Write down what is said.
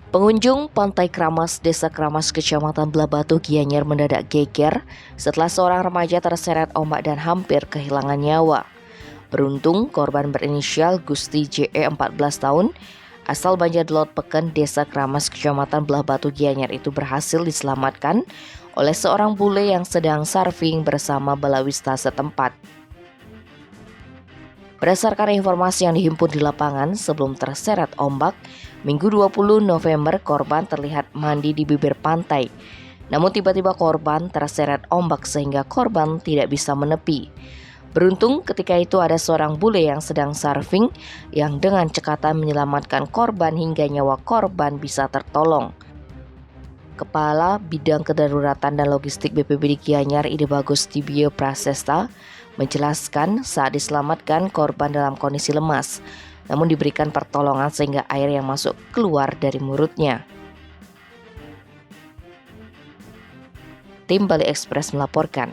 Pengunjung Pantai Kramas, Desa Kramas, Kecamatan Belah Batu, Gianyar mendadak geger setelah seorang remaja terseret ombak dan hampir kehilangan nyawa. Beruntung, korban berinisial Gusti JE 14 tahun, asal Banjardelot Peken, Desa Kramas, Kecamatan Belah Batu, Gianyar itu berhasil diselamatkan oleh seorang bule yang sedang surfing bersama balawista setempat. Berdasarkan informasi yang dihimpun di lapangan sebelum terseret ombak, Minggu 20 November korban terlihat mandi di bibir pantai. Namun tiba-tiba korban terseret ombak sehingga korban tidak bisa menepi. Beruntung ketika itu ada seorang bule yang sedang surfing yang dengan cekatan menyelamatkan korban hingga nyawa korban bisa tertolong. Kepala Bidang Kedaruratan dan Logistik BPBD Gianyar, Ide Bagus Tibio Prasesta, menjelaskan saat diselamatkan korban dalam kondisi lemas, namun diberikan pertolongan sehingga air yang masuk keluar dari mulutnya. Tim Bali Express melaporkan.